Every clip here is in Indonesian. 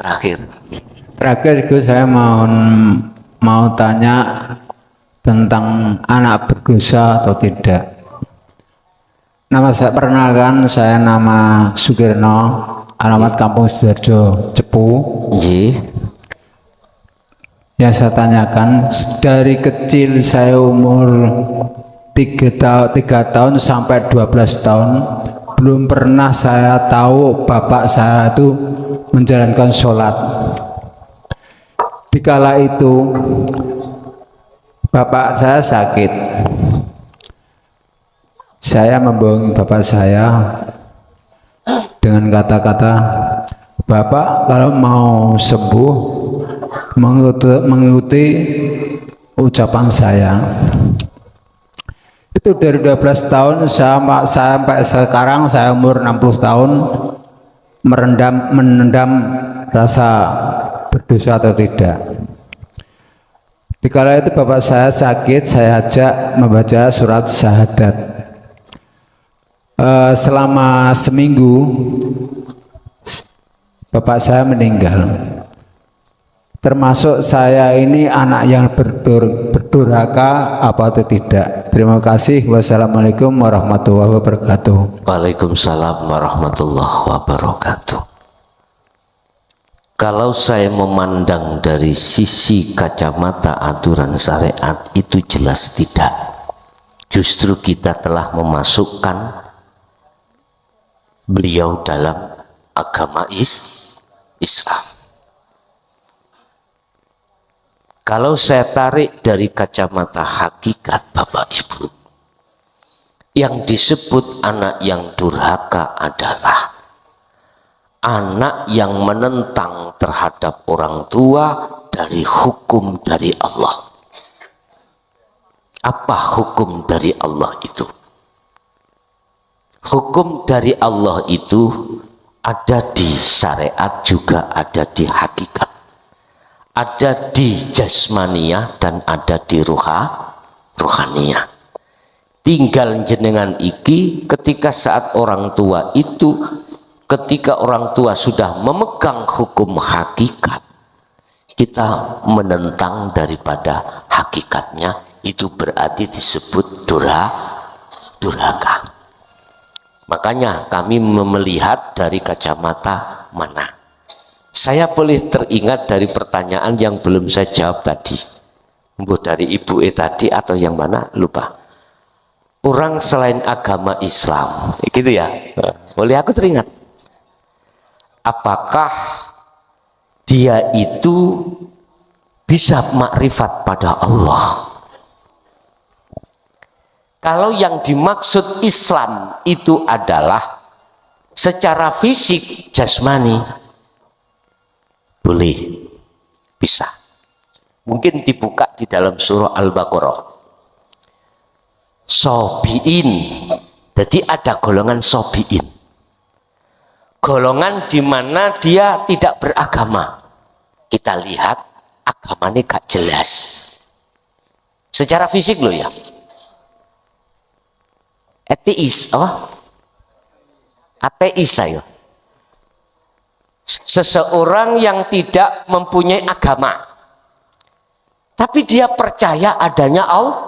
terakhir. Terakhir Gus, saya mau tanya tentang anak berdosa atau tidak. Nama saya perkenalkan, saya nama Sukirno, alamat Kampung Sidoarjo, Cepu. Yang saya tanyakan, dari kecil saya umur 3 tahun sampai 12 tahun belum pernah saya tahu bapak saya itu menjalankan sholat. Dikala itu bapak saya sakit, saya membohongi bapak saya dengan kata-kata, "Bapak kalau mau sembuh mengikuti ucapan saya." Itu dari 12 tahun sampai sekarang saya umur 60 tahun menendam rasa berdosa atau tidak. Dikala itu bapak saya sakit, saya ajak membaca surat syahadat. Selama seminggu bapak saya meninggal. Termasuk saya ini anak yang berdurhaka apa atau tidak. Terima kasih. Wassalamualaikum warahmatullahi wabarakatuh. Waalaikumsalam warahmatullahi wabarakatuh. Kalau saya memandang dari sisi kacamata aturan syariat, itu jelas tidak. Justru kita telah memasukkan beliau dalam agama Islam. Kalau saya tarik dari kacamata hakikat Bapak Ibu, yang disebut anak yang durhaka adalah anak yang menentang terhadap orang tua dari hukum dari Allah. Apa hukum dari Allah itu? Hukum dari Allah itu ada di syariat, juga ada di hakikat. Ada di jasmaniyah dan ada di ruhaniyah. Tinggal jenengan iki ketika saat orang tua itu, ketika orang tua sudah memegang hukum hakikat, kita menentang daripada hakikatnya, itu berarti disebut durhaka. Makanya kami melihat dari kacamata mana. Saya boleh teringat dari pertanyaan yang belum saya jawab tadi, dari Ibu tadi atau yang mana lupa. Orang selain agama Islam, gitu ya. Boleh aku teringat. Apakah dia itu bisa makrifat pada Allah? Kalau yang dimaksud Islam itu adalah secara fisik jasmani, boleh, bisa. Mungkin dibuka di dalam surah Al-Baqarah. Sobiin, jadi ada golongan sobiin, golongan di mana dia tidak beragama. Kita lihat agamanya gak jelas secara fisik loh ya. Ateis, apa? Ateis saya. Seseorang yang tidak mempunyai agama, tapi dia percaya adanya Allah.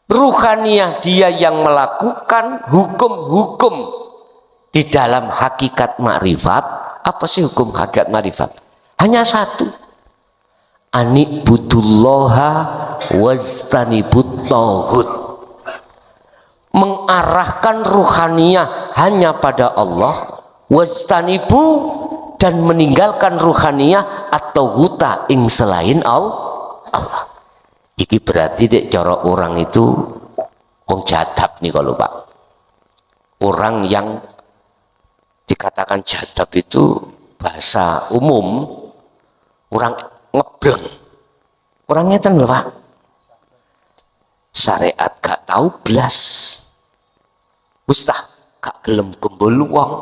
Ruhaniyah dia yang melakukan hukum-hukum di dalam hakikat makrifat. Apa sih hukum hakikat makrifat? Hanya satu. Ani'budullaha wajtanibut tauhid. Mengarahkan ruhaniyah hanya pada Allah, wajtanibu, dan meninggalkan ruhaniyah atau huta ing selain Allah. Iki berarti dek cara orang itu menjadab nih kalau Pak. Orang yang dikatakan jadab itu bahasa umum orang ngebleng. Orangnya kan loh Pak. Syariat gak tahu blas. Mustah gak gelem gembul wong,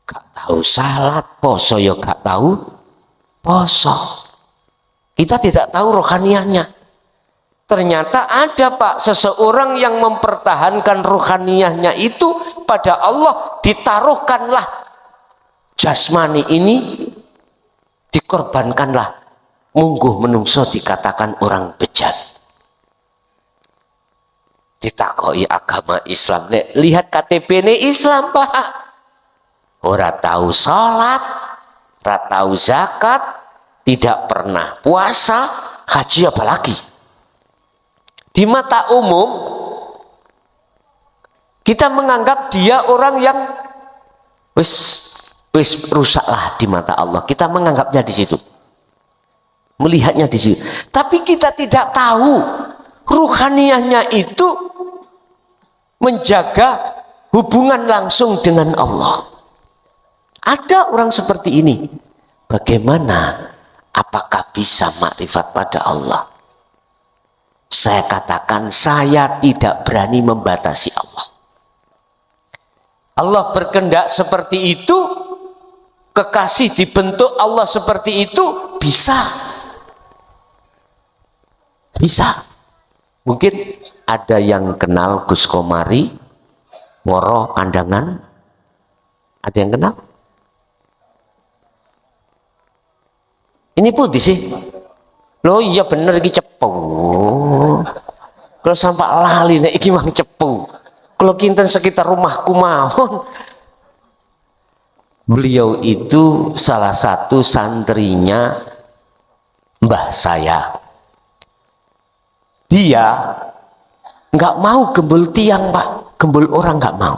gak tahu salat, poso ya gak tahu poso. Kita tidak tahu rohaniyahnya. Ternyata ada Pak seseorang yang mempertahankan rohaniyahnya itu pada Allah, ditaruhkanlah jasmani ini, dikorbankanlah, mungguh menungso dikatakan orang bejat. Ditakoi agama Islam, lihat KTP ini Islam Pak, ora tahu sholat, ora tahu zakat, tidak pernah puasa, haji apalagi. Di mata umum kita menganggap dia orang yang wis rusaklah di mata Allah. Kita menganggapnya di situ, melihatnya di situ. Tapi kita tidak tahu ruhaniyahnya itu menjaga hubungan langsung dengan Allah. Ada orang seperti ini. Bagaimana? Apakah bisa makrifat pada Allah? Saya katakan, saya tidak berani membatasi Allah. Allah berkehendak seperti itu, kekasih dibentuk Allah seperti itu, bisa. Bisa. Mungkin ada yang kenal Gus Komari, Woro Kandangan. Ada yang kenal? Ini putih sih. Loh iya bener iki cepu. Kalau sampai lali nek iki mang cepu. Kalau kinten sekitar rumahku mawon. Beliau itu salah satu santrinya mbah saya. Dia nggak mau gembul tiang Pak, gembul orang nggak mau.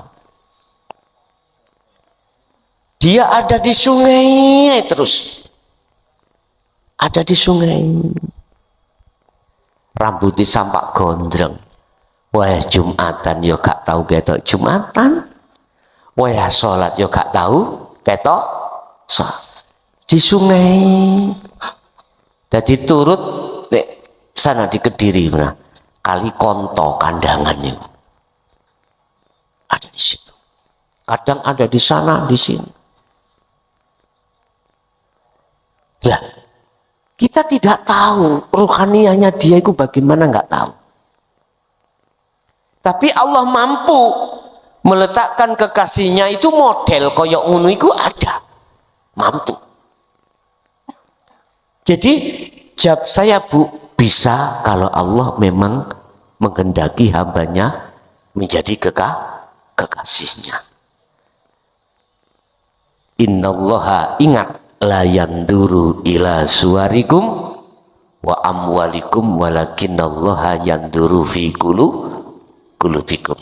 Dia ada di sungai terus. Ada di sungai, rambutnya sampak gondrong. Wah Jumatan yo gak tahu ketok Jumatan, wah sholat yo gak tahu ketok sholat. Di sungai, jadi turut sana di Kediri, nah, kali Konto Kandangannya ada di situ. Kadang ada di sana, di sini. Lah. Kita tidak tahu ruhaniyahnya dia itu bagaimana, nggak tahu. Tapi Allah mampu meletakkan kekasihnya itu model koyok ngono itu ada, mampu. Jadi jawab saya Bu, bisa kalau Allah memang menghendaki hambanya menjadi kekasihnya. Innallaha, ingat, la yanduru ila suwarikum wa amwalikum walakinallaha yanduru fi qulubikum.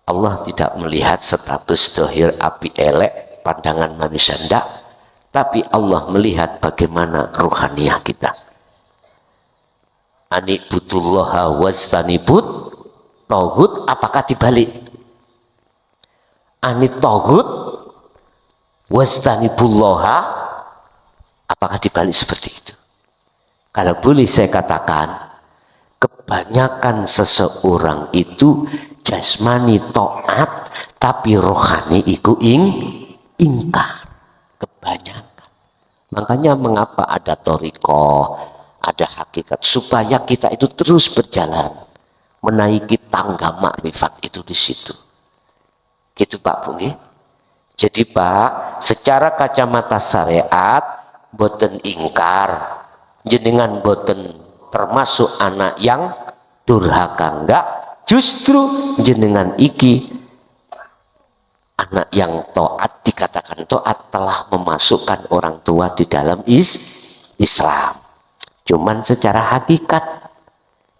Allah tidak melihat status dohir api elek pandangan manusia, enggak, tapi Allah melihat bagaimana ruhaniyah kita. Anibutullaha wastanibut togut, apakah dibalik? Anit togut wastanibullaha, apakah dibalik seperti itu? Kalau boleh saya katakan, kebanyakan seseorang itu jasmani taat tapi rohani iku ingkar. Kebanyakan. Makanya mengapa ada thariqah, ada hakikat, supaya kita itu terus berjalan menaiki tangga makrifat itu di situ. Gitu Pak Bu nggih. Jadi Pak, secara kacamata syariat boten ingkar, jenengan boten termasuk anak yang durhaka, enggak, justru jenengan iki anak yang taat, dikatakan taat telah memasukkan orang tua di dalam Islam. Cuman secara hakikat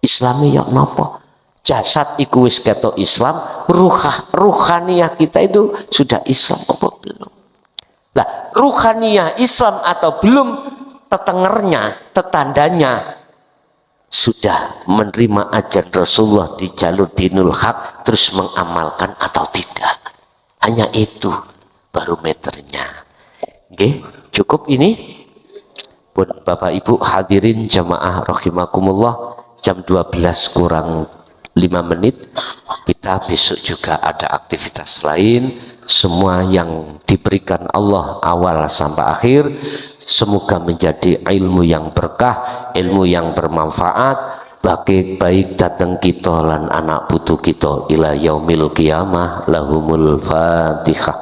Islami ya nopo? Jasad iku wis ketok Islam, ruhaniyah kita itu sudah Islam apa belum? Lah, ruhaniyah Islam atau belum, tetengernya, tetandanya sudah menerima ajaran Rasulullah di jalur dinul haq, terus mengamalkan atau tidak. Hanya itu barometernya. Oke, cukup ini. Pun Bapak Ibu hadirin jamaah rahimakumullah, jam 12 kurang 5 menit, kita besok juga ada aktivitas lain. Semua yang diberikan Allah awal sampai akhir semoga menjadi ilmu yang berkah, ilmu yang bermanfaat, baik datang kita lan anak putu kita ila yaumil qiyamah. Lahumul Fatihah.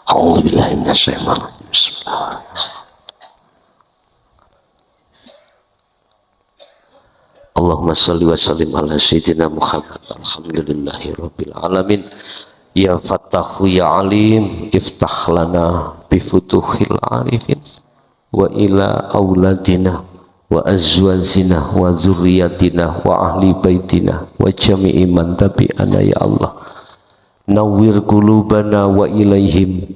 A'udzubillahi minasyaitonir rajim. Bismillahirrahmanirrahim. Allahumma shalli wa sallim ala sayyidina Muhammad. Alhamdulillahi rabbil alamin. Ya Fattahu ya Alim, iftah lana bifutuhil arifin wa ila auladina wa azwazina wa zurriyatina wa ahli baitina wa jami'i man tabi'ana ya Allah. Nawwir qulubana wa ilaihim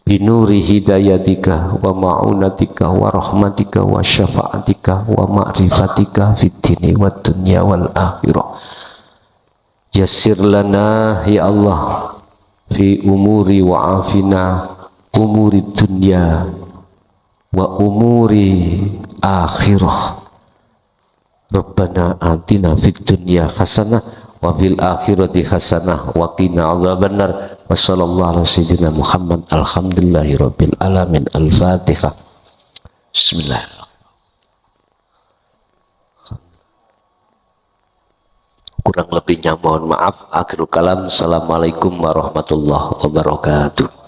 binuri hidayatika wa ma'unatika wa rahmatika wa syafa'atika wa ma'rifatika fid dini wa dunya wal akhirah. Yassir lana ya Allah fi umuri wa afina umuri dunya wa umuri akhirah. Rabbana atina fid dunya hasanah wa fil akhirati hasanah wa qina adzabannar. Wa sallallahu ala sayyidina Muhammad. Alhamdulillahi rabbil alamin. Al-Fatihah. Bismillahirrahmanirrahim. Kurang lebihnya mohon maaf. Akhirul kalam. Assalamualaikum warahmatullahi wabarakatuh.